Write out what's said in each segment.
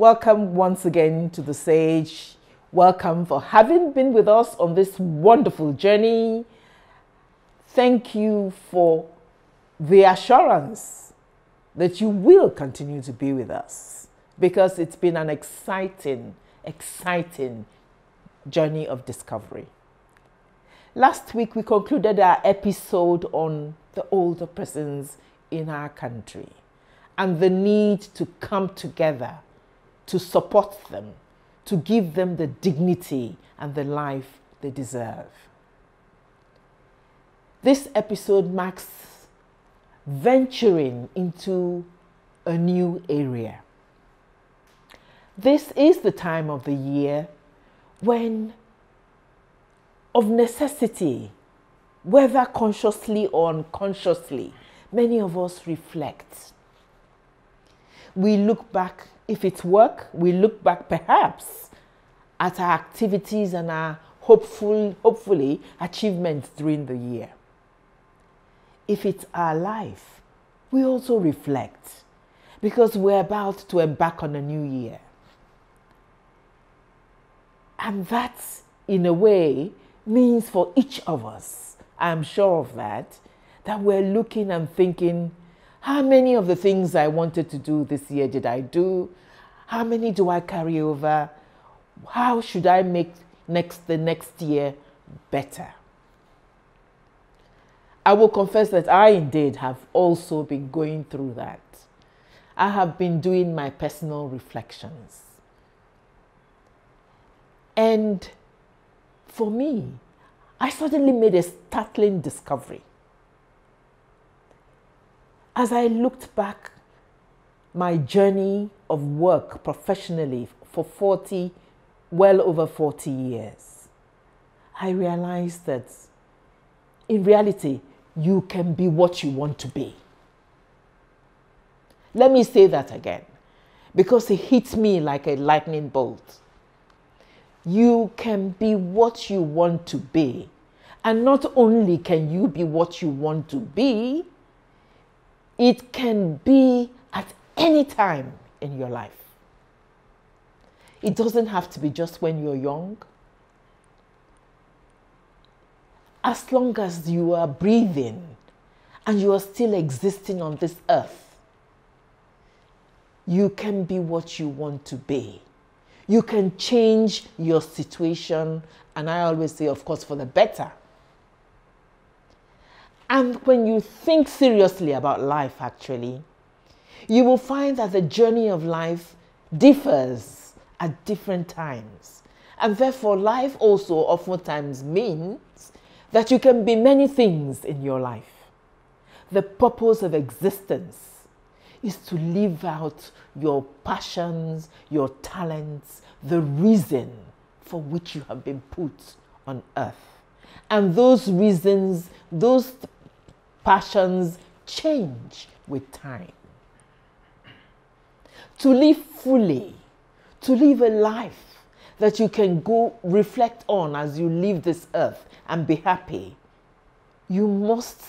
Welcome once again to the Sage. Welcome for having been with us on this wonderful journey. Thank you for the assurance that you will continue to be with us, because it's been an exciting journey of discovery. Last week, we concluded our episode on the older persons in our country and the need to come together to support them, to give them the dignity and the life they deserve. This episode marks venturing into a new area. This is the time of the year when, of necessity, whether consciously or unconsciously, many of us reflect. We look back, if it's work, we look back perhaps at our activities and our hopefully achievements during the year. If it's our life, we also reflect, because we're about to embark on a new year. And that, in a way, means for each of us, I'm sure of that we're looking and thinking, how many of the things I wanted to do this year did I do? How many do I carry over? How should I make the next year better? I will confess that I indeed have also been going through that. I have been doing my personal reflections. And for me, I suddenly made a startling discovery. As I looked back my journey of work professionally for well over 40 years, I realized that in reality, you can be what you want to be. Let me say that again, because it hit me like a lightning bolt. You can be what you want to be. And not only can you be what you want to be, it can be at any time in your life. It doesn't have to be just when you're young. As long as you are breathing and you are still existing on this earth, you can be what you want to be. You can change your situation, and I always say, of course, for the better. And when you think seriously about life, actually, you will find that the journey of life differs at different times. And therefore, life also oftentimes means that you can be many things in your life. The purpose of existence is to live out your passions, your talents, the reason for which you have been put on earth. And those reasons, those passions change with time. To live fully, to live a life that you can go reflect on as you leave this earth and be happy, you must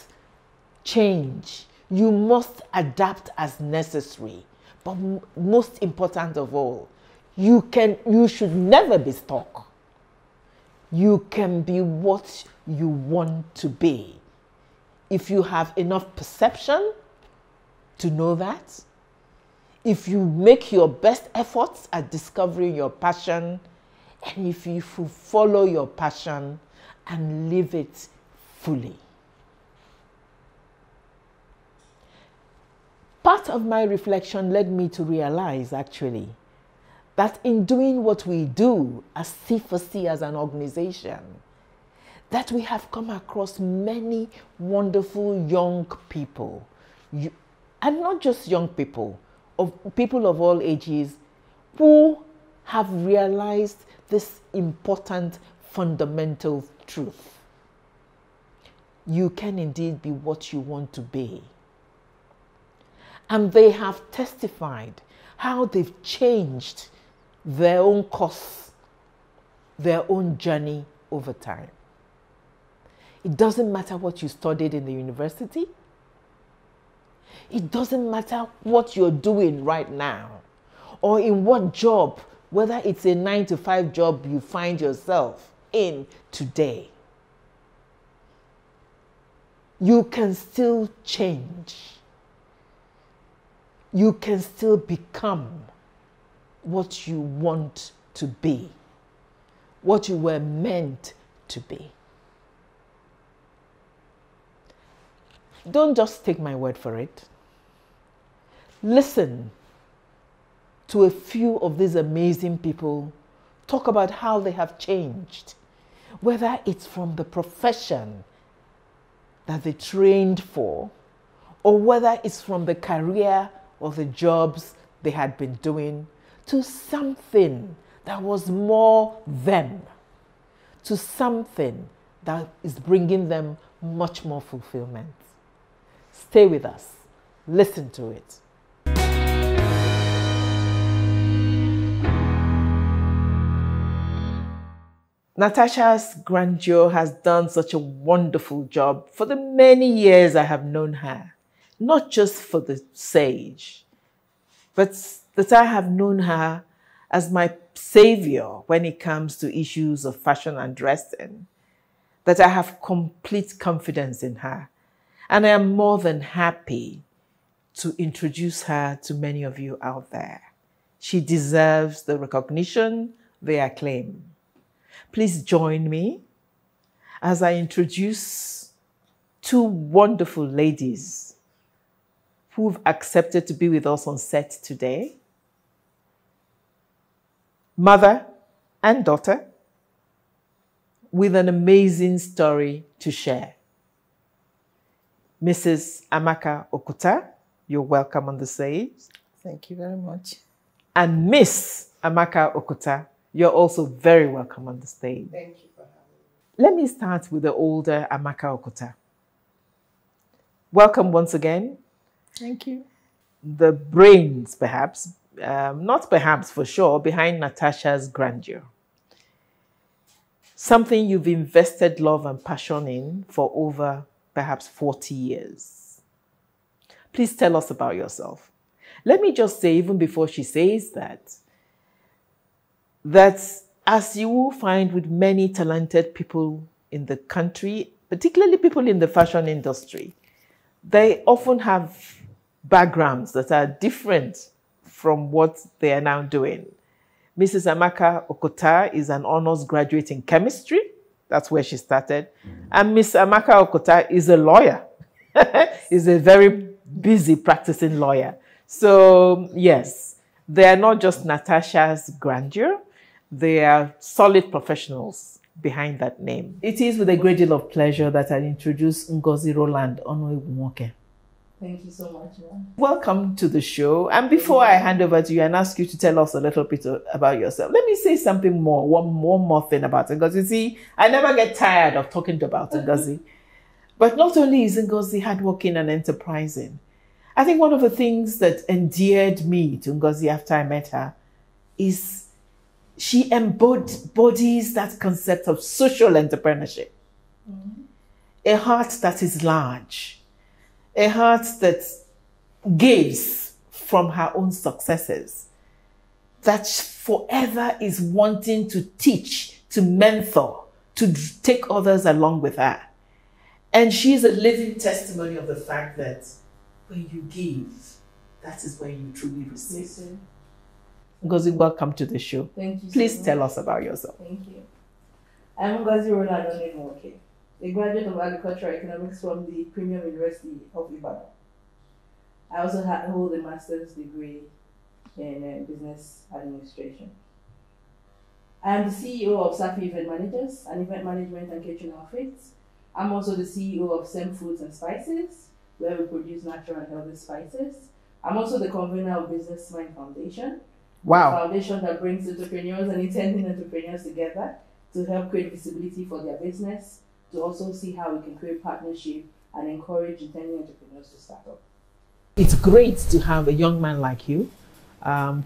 change. You must adapt as necessary. But most important of all, you should never be stuck. You can be what you want to be. If you have enough perception to know that, if you make your best efforts at discovering your passion, and if you follow your passion and live it fully. Part of my reflection led me to realize, actually, that in doing what we do as C4C as an organization, that we have come across many wonderful young people, and not just young people, people of all ages, who have realized this important fundamental truth. You can indeed be what you want to be. And they have testified how they've changed their own course, their own journey over time. It doesn't matter what you studied in the university. It doesn't matter what you're doing right now. or in what job, whether it's a 9-to-5 job you find yourself in today, you can still change. You can still become what you want to be, what you were meant to be. Don't just take my word for it. Listen to a few of these amazing people talk about how they have changed, whether it's from the profession that they trained for, or whether it's from the career or the jobs they had been doing, to something that was more them, to something that is bringing them much more fulfillment. Stay with us. Listen to it. Natasha's grandeur has done such a wonderful job for the many years I have known her, not just for the sage, but that I have known her as my savior when it comes to issues of fashion and dressing, that I have complete confidence in her. And I am more than happy to introduce her to many of you out there. She deserves the recognition, the acclaim. Please join me as I introduce two wonderful ladies who've accepted to be with us on set today. Mother and daughter with an amazing story to share. Mrs. Amaka Okuta, you're welcome on the stage. Thank you very much. And Miss Amaka Okuta, you're also very welcome on the stage. Thank you for having me. Let me start with the older Amaka Okuta. Welcome once again. Thank you. The brains, perhaps, not perhaps for sure, behind Natasha's grandeur. Something you've invested love and passion in for over perhaps 40 years. Please tell us about yourself. Let me just say, even before she says that as you will find with many talented people in the country, particularly people in the fashion industry, they often have backgrounds that are different from what they are now doing. Mrs. Amaka Okuta is an honors graduate in chemistry. That's where she started. And Miss Amaka Okuta is a lawyer. Is a very busy practicing lawyer. So yes, they are not just Natasha's grandeur. They are solid professionals behind that name. It is with a great deal of pleasure that I introduce Ngozi Roland Onwegwumoke. Thank you so much, ma'am. Welcome to the show. And before I hand over to you and ask you to tell us a little bit about yourself, let me say something more, one more thing about Ngozi. You see, I never get tired of talking about Ngozi. But not only is Ngozi hardworking and enterprising, I think one of the things that endeared me to Ngozi after I met her is she embodies that concept of social entrepreneurship. Mm-hmm. A heart that is large. A heart that gives from her own successes, that forever is wanting to teach, to mentor, to take others along with her. And she's a living testimony of the fact that when you give, that is when you truly receive. Yes, Ngozi, welcome to the show. Thank you. Please tell us about yourself. Thank you. I'm Ngozi Roland Onwegwumoke, a graduate of agricultural economics from the Premium University of Ibadan. I also hold a master's degree in business administration. I am the CEO of Safi Event Managers, an event management and catering outfit. I'm also the CEO of Sem Foods and Spices, where we produce natural and healthy spices. I'm also the convener of Business Mind Foundation. Wow. A foundation that brings entrepreneurs and intending entrepreneurs together to help create visibility for their business, to also see how we can create partnership and encourage intending entrepreneurs to start up. It's great to have a young man like you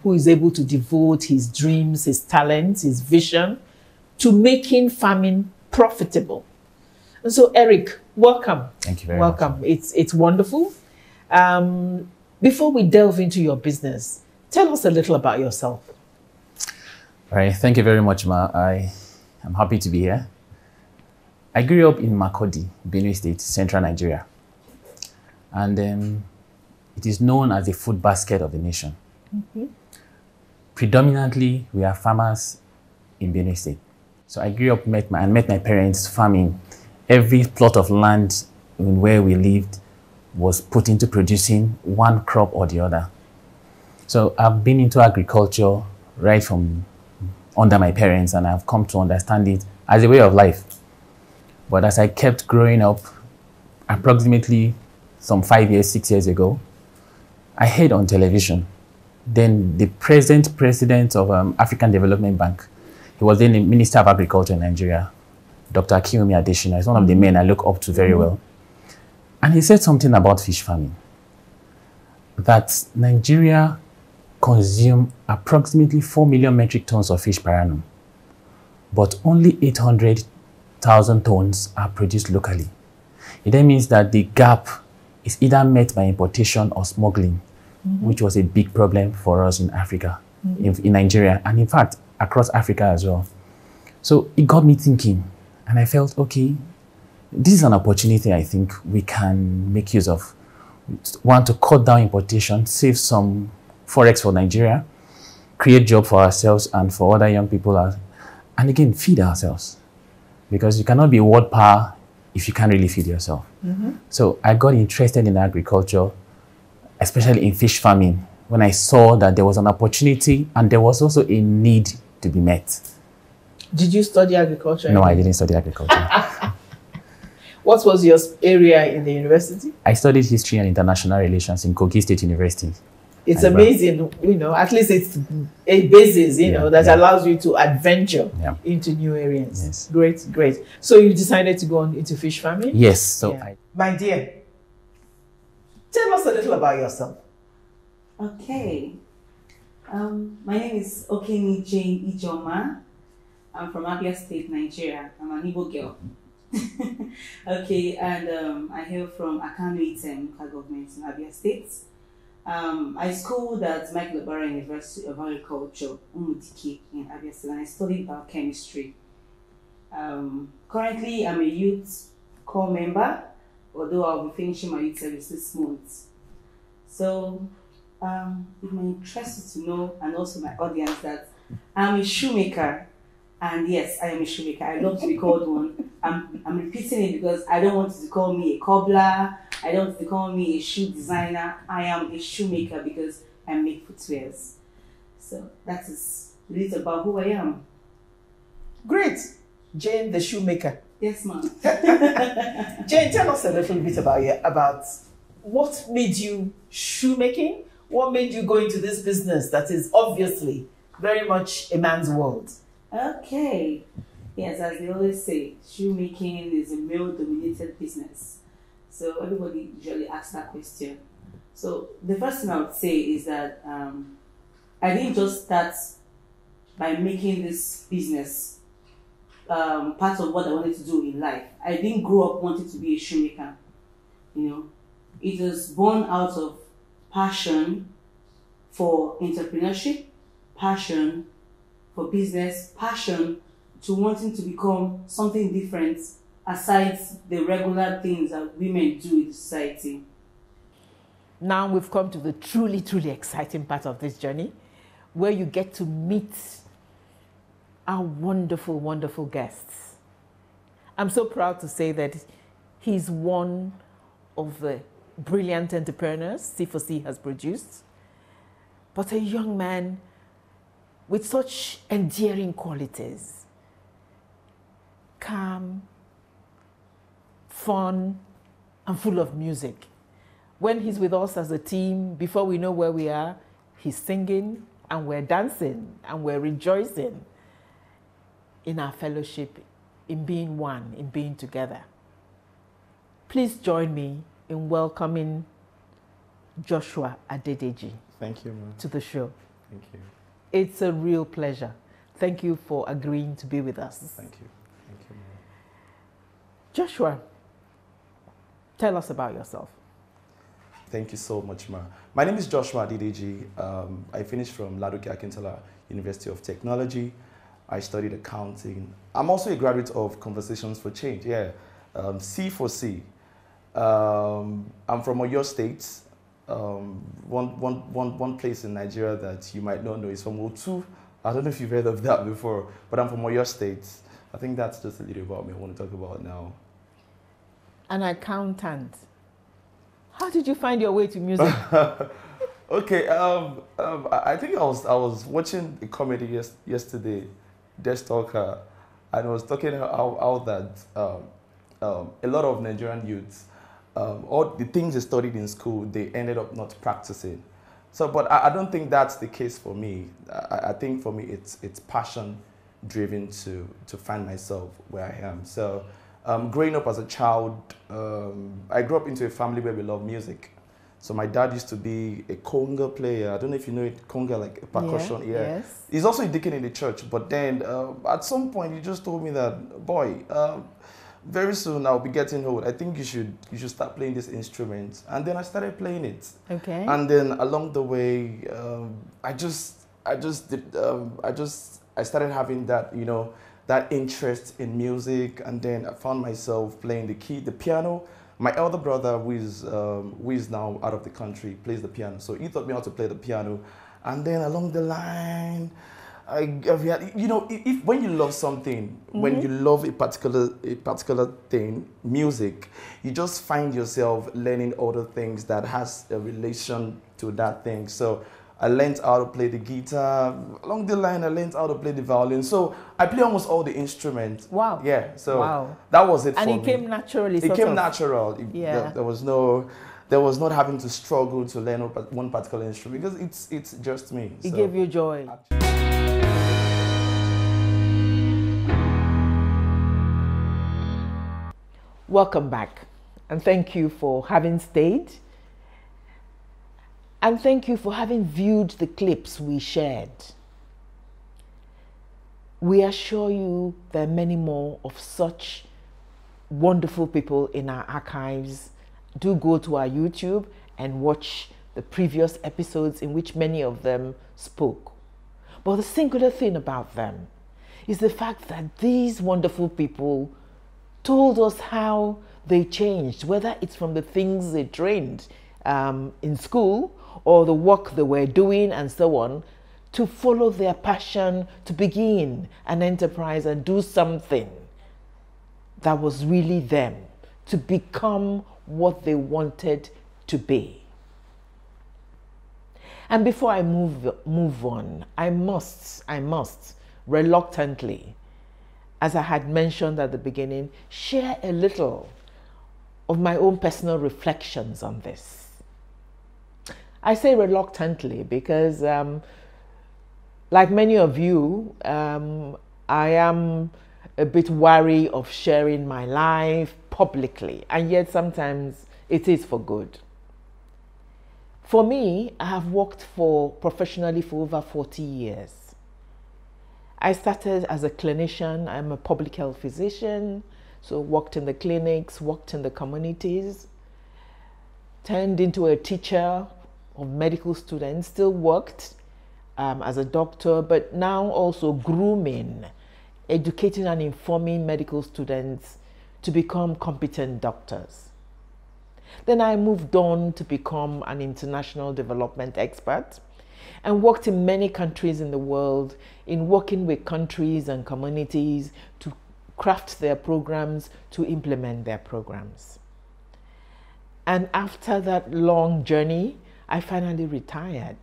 who is able to devote his dreams, his talents, his vision to making farming profitable. And so, Eric, welcome. Thank you very much. Welcome. It's wonderful. Before we delve into your business, Tell us a little about yourself. All right, thank you very much, Ma. I am happy to be here. I grew up in Makurdi, Benue State, central Nigeria. And it is known as the food basket of the nation. Predominantly, we are farmers in Benue State. So I grew up met my parents farming. Every plot of land in where we lived was put into producing one crop or the other. So I've been into agriculture right from under my parents, and I've come to understand it as a way of life. But as I kept growing up, approximately some 5 years, 6 years ago, I heard on television, then the present president of African Development Bank, he was then the Minister of Agriculture in Nigeria, Dr. Akiyomi Adesina, is one of the men I look up to very well. And he said something about fish farming, that Nigeria consume approximately 4 million metric tons of fish per annum, but only 800,000 tons are produced locally. It then means that the gap is either met by importation or smuggling, which was a big problem for us in Africa, in Nigeria, and in fact, across Africa as well. So it got me thinking, and I felt, okay, this is an opportunity I think we can make use of. One, to cut down importation, save some forex for Nigeria, create job for ourselves and for other young people, and again, feed ourselves. Because you cannot be world power if you can't really feed yourself. So I got interested in agriculture, especially in fish farming, when I saw that there was an opportunity and there was also a need to be met. Did you study agriculture? No, I didn't study agriculture. What was your area in the university? I studied history and international relations in Kogi State University. It's amazing, you know, at least it's a basis, you know, that allows you to adventure into new areas. Yes. Great, great. So you decided to go on into fish farming? Yes. So My dear, tell us a little about yourself. Okay. My name is Okeni Jane Ijoma. I'm from Abia State, Nigeria. I'm an Igbo girl. Okay, and I hail from Akano Item local government in Abia State. I schooled at Michael Obara University of Agriculture, Umudiki in Abia State, and I studied biochemistry. Currently, I'm a youth corps member, although I'll be finishing my youth service this month. So, if you're interested to know, and also my audience, that I'm a shoemaker. And yes, I am a shoemaker. I love to be called one. I'm repeating it because I don't want you to call me a cobbler. I don't want you to call me a shoe designer. I am a shoemaker because I make footwears. So that is a little about who I am. Great. Jane, the shoemaker. Yes, ma'am. Jane, tell us a little bit about what made you shoemaking? What made you go into this business that is obviously very much a man's world? Okay. Yes, as they always say, shoemaking is a male-dominated business. So everybody usually asks that question. So the first thing I would say is that I didn't just start by making this business part of what I wanted to do in life. I didn't grow up wanting to be a shoemaker. You know, it was born out of passion for entrepreneurship, passion for business, passion to wanting to become something different aside the regular things that women do in society. Now we've come to the truly, truly exciting part of this journey, where you get to meet our wonderful, wonderful guests. I'm so proud to say that he's one of the brilliant entrepreneurs C4C has produced, but a young man with such endearing qualities. Calm, fun, and full of music. When he's with us as a team, before we know where we are, he's singing and we're dancing and we're rejoicing in our fellowship, in being one, in being together. Please join me in welcoming Joshua Adedeji. Thank you, ma'am. To the show. Thank you. It's a real pleasure. Thank you for agreeing to be with us. Thank you. Thank you, ma'am. Joshua, tell us about yourself. Thank you so much, Ma. My name is Joshua Dideji. I finished from Ladoke Akintola University of Technology. I studied accounting. I'm also a graduate of Conversations for Change. Yeah, C for C. I'm from Oyo State. One place in Nigeria that you might not know is from Otu. I don't know if you've heard of that before, but I'm from Oyo State. I think that's just a little about me I want to talk about now. An accountant. How did you find your way to music? Okay, I think I was watching a comedy yesterday, Destalker, and I was talking how that a lot of Nigerian youths, all the things they studied in school, they ended up not practicing. So, but I don't think that's the case for me. I think for me, it's passion driven to find myself where I am. So, growing up as a child, I grew up into a family where we love music. So my dad used to be a conga player. I don't know if you know it, conga, like a percussion. Yeah. Yes. He's also a deacon in the church. But then at some point, he just told me that, boy, very soon I'll be getting old. I think you should start playing this instrument. And then I started playing it. Okay. And then along the way, I started having that, that interest in music. And then I found myself playing the piano. My elder brother, who is now out of the country, plays the piano. So he taught me how to play the piano. And then along the line, if when you love something, when you love a particular thing, music, you just find yourself learning other things that has a relation to that thing. So I learned how to play the guitar. Along the line, I learned how to play the violin. So I play almost all the instruments. Wow. Yeah. So wow. That was it for me. And it came naturally. It came natural. Yeah. There was not having to struggle to learn one particular instrument because it's just me. It gave you joy. Welcome back, and thank you for having stayed. And thank you for having viewed the clips we shared. We assure you there are many more of such wonderful people in our archives. Do go to our YouTube and watch the previous episodes in which many of them spoke. But the singular thing about them is the fact that these wonderful people told us how they changed, whether it's from the things they trained in school or the work they were doing and so on, to follow their passion, to begin an enterprise and do something that was really them, to become what they wanted to be. And before I move on, I must reluctantly, as I had mentioned at the beginning, share a little of my own personal reflections on this. I say reluctantly because, like many of you, I am a bit wary of sharing my life publicly, and yet sometimes it is for good. For me, I have worked professionally for over 40 years. I started as a clinician. I'm a public health physician, so worked in the clinics, worked in the communities, turned into a teacher of medical students, still worked as a doctor, but now also grooming, educating and informing medical students to become competent doctors. Then I moved on to become an international development expert and worked in many countries in the world in working with countries and communities to craft their programs, to implement their programs. And after that long journey, I finally retired,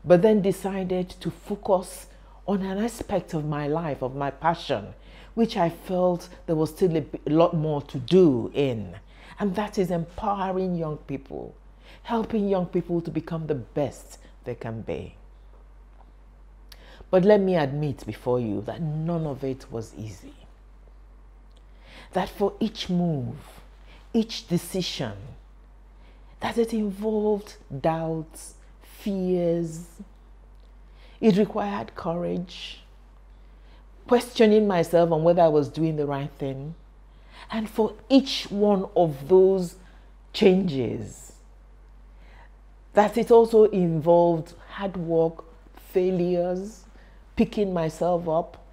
but then decided to focus on an aspect of my life, of my passion, which I felt there was still a lot more to do in. And that is empowering young people, helping young people to become the best they can be. But let me admit before you that none of it was easy. That for each move, each decision, that it involved doubts, fears. It required courage, questioning myself on whether I was doing the right thing. And for each one of those changes, that it also involved hard work, failures, picking myself up,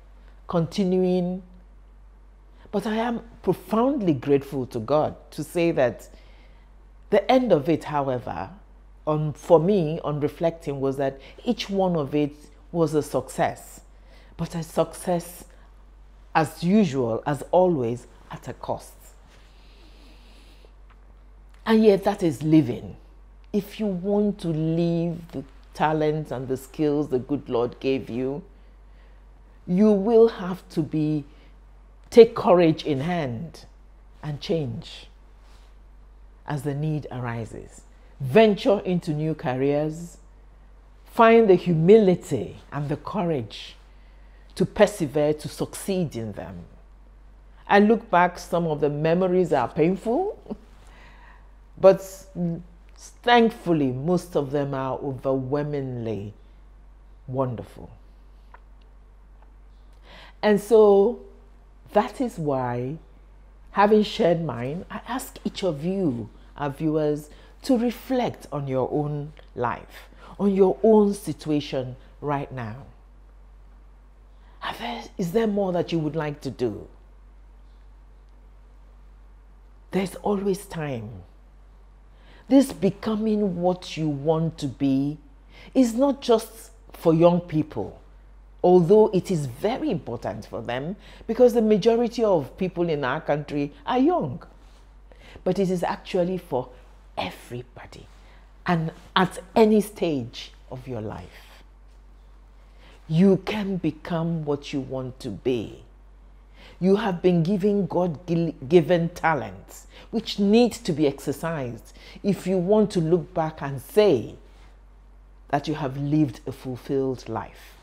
continuing. But I am profoundly grateful to God to say that the end of it, however, for me, on reflecting, was that each one of it was a success. But a success, as usual, as always, at a cost. And yet that is living. If you want to live the talents and the skills the good Lord gave you, you will have to take courage in hand and change as the need arises. Venture into new careers. Find the humility and the courage to persevere, to succeed in them. I look back, some of the memories are painful, but thankfully, most of them are overwhelmingly wonderful. And so that is why, having shared mine, I ask each of you, our viewers, to reflect on your own life, on your own situation right now. Is there more that you would like to do? There's always time. This becoming what you want to be is not just for young people, although it is very important for them because the majority of people in our country are young. But it is actually for everybody and at any stage of your life. You can become what you want to be. You have been given God-given talents which need to be exercised if you want to look back and say that you have lived a fulfilled life.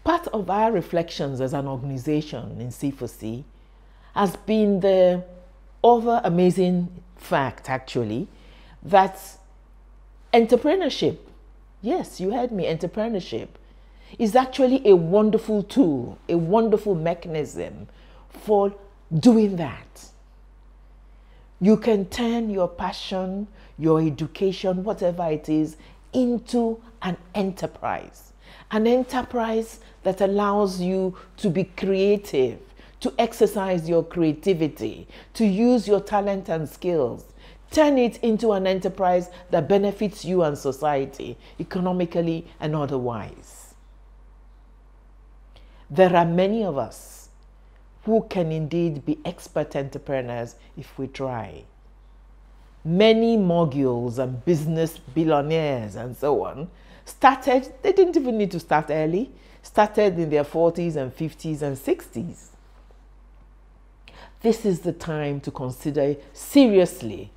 Part of our reflections as an organization in C4C has been the other amazing fact, actually, that entrepreneurship, yes, you heard me, entrepreneurship, is actually a wonderful tool, a wonderful mechanism for doing that. You can turn your passion, your education, whatever it is, into an enterprise that allows you to be creative, to exercise your creativity, to use your talent and skills. Turn it into an enterprise that benefits you and society, economically and otherwise. There are many of us who can indeed be expert entrepreneurs if we try. Many moguls and business billionaires and so on started, they didn't even need to start early, started in their 40s and 50s and 60s. This is the time to consider seriously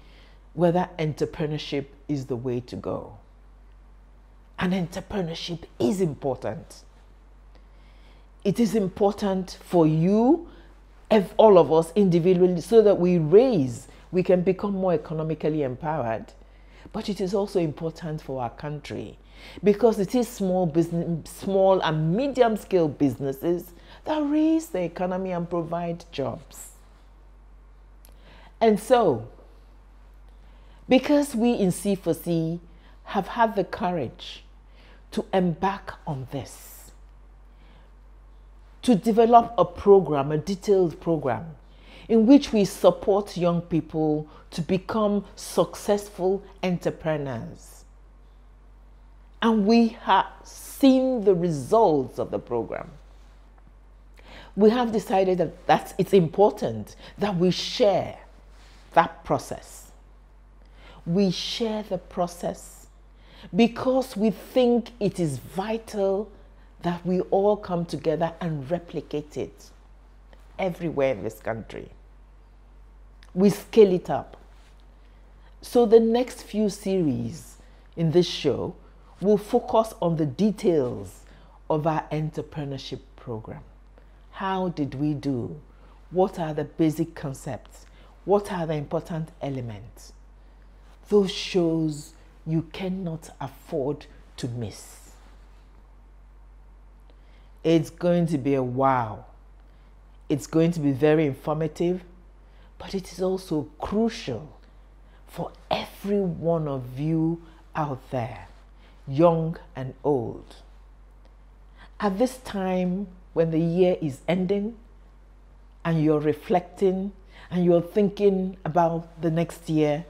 whether entrepreneurship is the way to go. And entrepreneurship is important. It is important for you, all of us individually, so that we can become more economically empowered. But it is also important for our country because it is small and medium scale businesses that raise the economy and provide jobs. And so, because we in C4C have had the courage to embark on this, to develop a program, a detailed program, in which we support young people to become successful entrepreneurs. And we have seen the results of the program. We have decided that it's important that we share that process. We share the process because we think it is vital that we all come together and replicate it everywhere in this country. We scale it up. So the next few series in this show will focus on the details of our entrepreneurship program. How did we do? What are the basic concepts? What are the important elements? Those shows you cannot afford to miss. It's going to be a wow. It's going to be very informative, but it is also crucial for every one of you out there, young and old. At this time, when the year is ending and you're reflecting and you're thinking about the next year,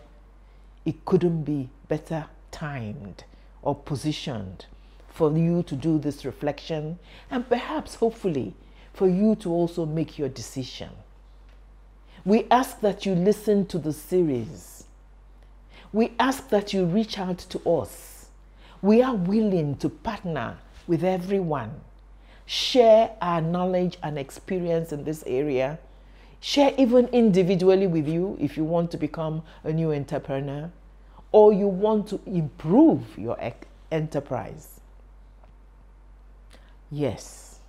it couldn't be better timed or positioned for you to do this reflection, and perhaps, hopefully, for you to also make your decision. We ask that you listen to the series. We ask that you reach out to us. We are willing to partner with everyone, share our knowledge and experience in this area, share even individually with you if you want to become a new entrepreneur or you want to improve your enterprise. Yes,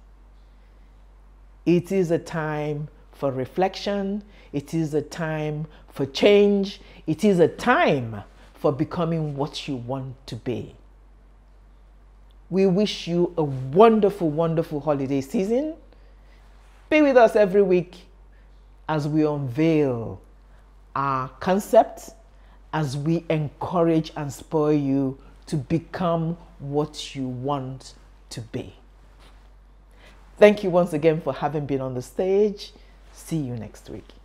it is a time for reflection. It is a time for change. It is a time for becoming what you want to be. We wish you a wonderful, wonderful holiday season. Be with us every week as we unveil our concepts, as we encourage and spur you to become what you want to be. Thank you once again for having been on the stage. See you next week.